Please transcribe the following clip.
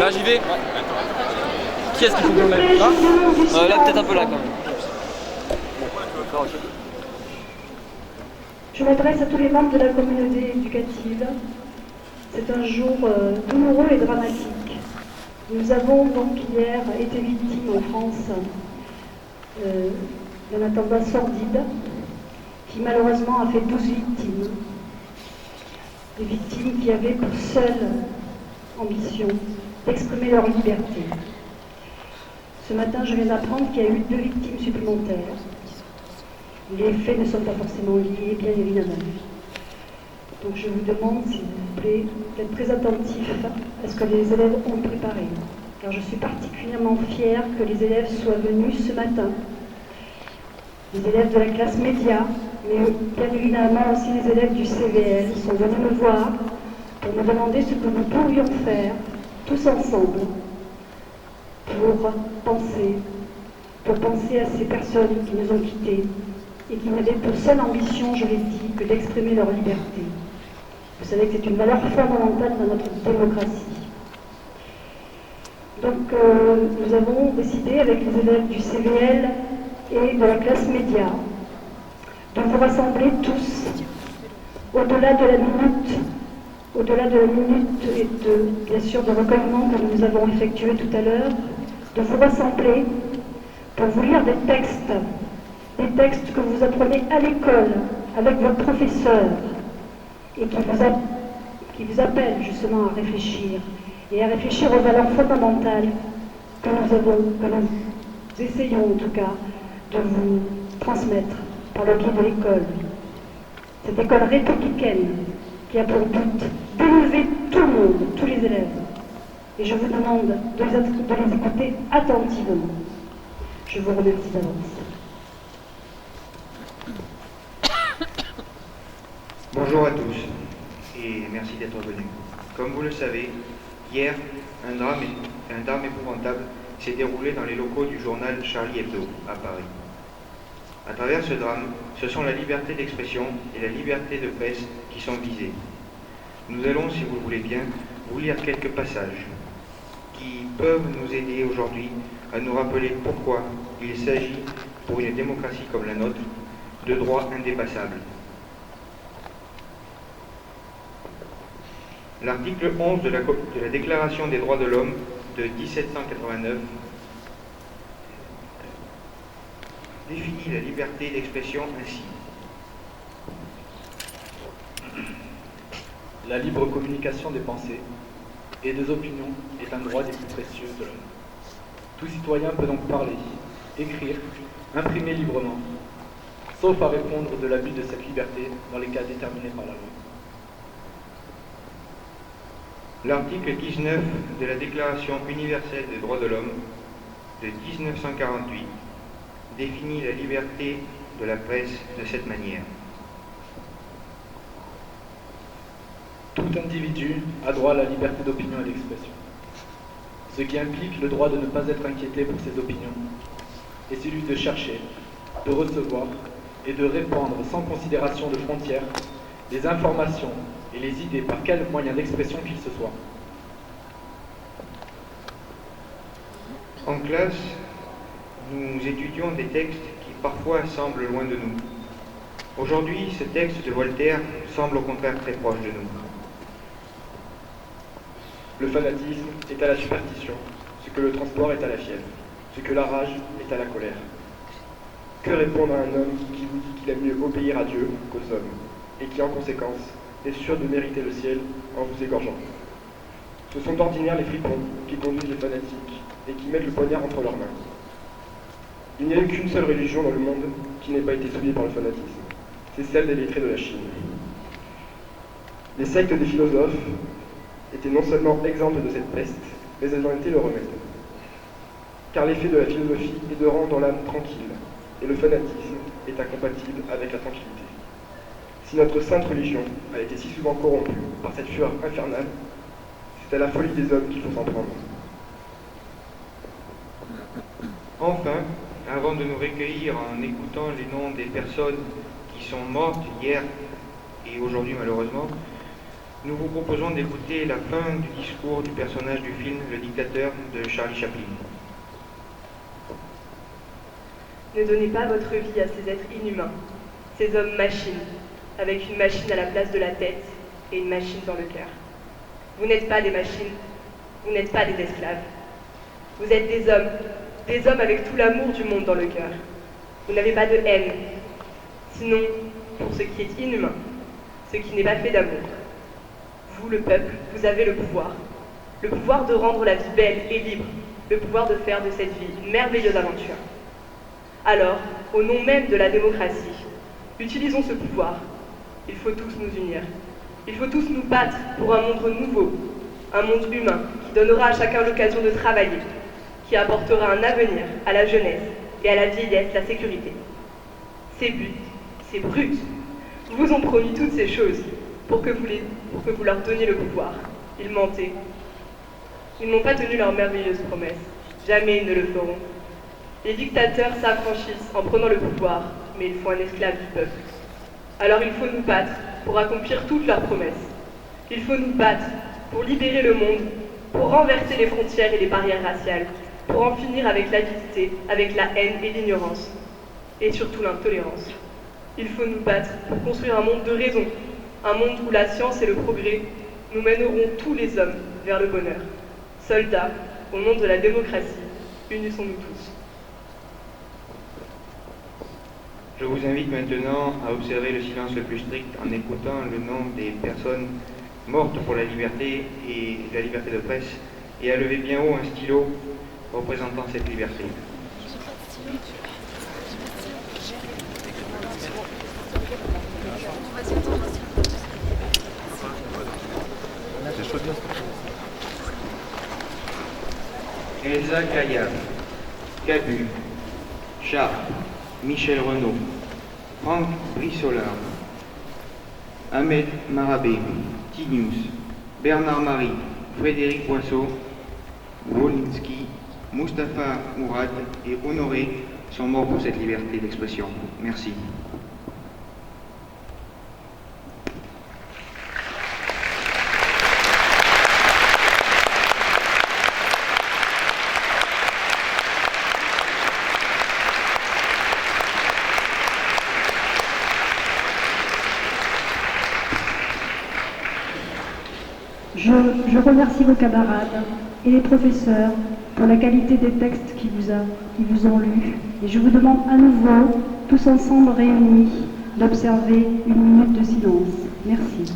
Là, j'y vais. Qui est-ce qu'il faut qu'on mette là? Là, peut-être un peu là quand même. Je m'adresse à tous les membres de la communauté éducative. C'est un jour douloureux et dramatique. Nous avons donc hier été victimes en France d'un attentat sordide qui malheureusement a fait 12 victimes. Des victimes qui avaient pour seule ambition d'exprimer leur liberté. Ce matin, je viens d'apprendre qu'il y a eu 2 victimes supplémentaires. Les faits ne sont pas forcément liés, bien évidemment. Donc je vous demande, s'il vous plaît, d'être très attentifs à ce que les élèves ont préparé. Car je suis particulièrement fière que les élèves soient venus ce matin. Les élèves de la classe média, mais bien évidemment aussi les élèves du CVL sont venus me voir pour me demander ce que nous pourrions faire tous ensemble pour penser à ces personnes qui nous ont quittés et qui n'avaient pour seule ambition, je l'ai dit, que d'exprimer leur liberté. Vous savez que c'est une valeur fondamentale dans notre démocratie. Donc nous avons décidé avec les élèves du CVL et de la classe média de vous rassembler tous au-delà de la minute et bien sûr de recueillement que nous avons effectué tout à l'heure, de vous rassembler pour vous lire des textes que vous apprenez à l'école avec vos professeurs et qui vous appellent justement à réfléchir et à réfléchir aux valeurs fondamentales que nous essayons en tout cas de vous transmettre par le biais de l'école. Cette école républicaine qui a pour but d'élever tout le monde, tous les élèves. Et je vous demande de les écouter attentivement. Je vous remercie d'avance. Bonjour à tous et merci d'être venus. Comme vous le savez, hier, un drame épouvantable s'est déroulé dans les locaux du journal Charlie Hebdo à Paris. À travers ce drame, ce sont la liberté d'expression et la liberté de presse qui sont visées. Nous allons, si vous le voulez bien, vous lire quelques passages qui peuvent nous aider aujourd'hui à nous rappeler pourquoi il s'agit, pour une démocratie comme la nôtre, de droits indépassables. L'article 11 de la Déclaration des droits de l'homme de 1789 définit la liberté d'expression ainsi. La libre communication des pensées et des opinions est un droit des plus précieux de l'homme. Tout citoyen peut donc parler, écrire, imprimer librement, sauf à répondre de l'abus de cette liberté dans les cas déterminés par la loi. L'article 19 de la Déclaration universelle des droits de l'homme de 1948 définit la liberté de la presse de cette manière. Tout individu a droit à la liberté d'opinion et d'expression, ce qui implique le droit de ne pas être inquiété pour ses opinions, et celui de chercher, de recevoir et de répandre sans considération de frontières les informations et les idées par quel moyen d'expression qu'il se soit. En classe, nous étudions des textes qui parfois semblent loin de nous. Aujourd'hui, ce texte de Voltaire semble au contraire très proche de nous. Le fanatisme est à la superstition, ce que le transport est à la fièvre, ce que la rage est à la colère. Que répondre à un homme qui vous dit qu'il aime mieux obéir à Dieu qu'aux hommes, et qui en conséquence est sûr de mériter le ciel en vous égorgeant? Ce sont d'ordinaire les fripons qui conduisent les fanatiques et qui mettent le poignard entre leurs mains. Il n'y a eu qu'une seule religion dans le monde qui n'ait pas été souillée par le fanatisme. C'est celle des lettrés de la Chine. Les sectes des philosophes étaient non seulement exemptes de cette peste, mais elles en étaient le remède. Car l'effet de la philosophie est de rendre l'âme tranquille, et le fanatisme est incompatible avec la tranquillité. Si notre sainte religion a été si souvent corrompue par cette fureur infernale, c'est à la folie des hommes qu'il faut s'en prendre. Enfin, avant de nous recueillir en écoutant les noms des personnes qui sont mortes hier et aujourd'hui malheureusement, Nous vous proposons d'écouter la fin du discours du personnage du film Le Dictateur de Charlie Chaplin. Ne donnez pas votre vie à ces êtres inhumains, ces hommes machines, avec une machine à la place de la tête et une machine dans le cœur. Vous n'êtes pas des machines, vous n'êtes pas des esclaves. Vous êtes des hommes avec tout l'amour du monde dans le cœur. Vous n'avez pas de haine, sinon pour ce qui est inhumain, ce qui n'est pas fait d'amour. Vous, le peuple, vous avez le pouvoir de rendre la vie belle et libre, le pouvoir de faire de cette vie une merveilleuse aventure. Alors, au nom même de la démocratie, utilisons ce pouvoir. Il faut tous nous unir. Il faut tous nous battre pour un monde nouveau, un monde humain qui donnera à chacun l'occasion de travailler, qui apportera un avenir à la jeunesse et à la vieillesse la sécurité. Ces brutes, vous ont promis toutes ces choses pour que vous leur donniez le pouvoir. Ils mentaient. Ils n'ont pas tenu leurs merveilleuses promesses. Jamais ils ne le feront. Les dictateurs s'affranchissent en prenant le pouvoir, mais ils font un esclave du peuple. Alors il faut nous battre pour accomplir toutes leurs promesses. Il faut nous battre pour libérer le monde, pour renverser les frontières et les barrières raciales, pour en finir avec l'avidité, avec la haine et l'ignorance, et surtout l'intolérance. Il faut nous battre pour construire un monde de raison, un monde où la science et le progrès nous mèneront tous les hommes vers le bonheur. Soldats, au nom de la démocratie, unissons-nous tous. Je vous invite maintenant à observer le silence le plus strict en écoutant le nom des personnes mortes pour la liberté et la liberté de presse et à lever bien haut un stylo représentant cette liberté. Elsa Caillard, Cabu, Charles, Michel Renaud, Franck Brissolard, Ahmed Marabé, Tinius, Bernard Marie, Frédéric Boisseau, Wolinski, Mustapha Mourad et Honoré sont morts pour cette liberté d'expression. Merci. Je remercie vos camarades et les professeurs pour la qualité des textes qui vous ont lus. Et je vous demande à nouveau, tous ensemble réunis, d'observer une minute de silence. Merci.